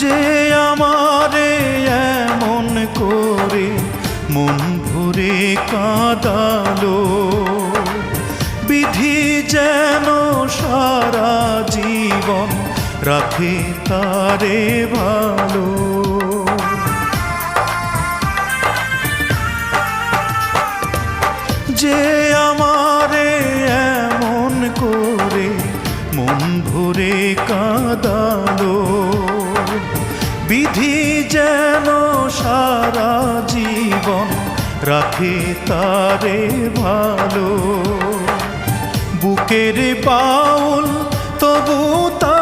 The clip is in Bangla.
যে আমারে এমন করে মন ভরে কাঁদালো, বিধি যেন সারা জীবন রাখে তারে ভালো। যে আমারে এমন করে মন ভরে কাঁদালো, বিধি যেন সারা জীবন রাখে তারে ভালো। বুকের বাউল তবু তা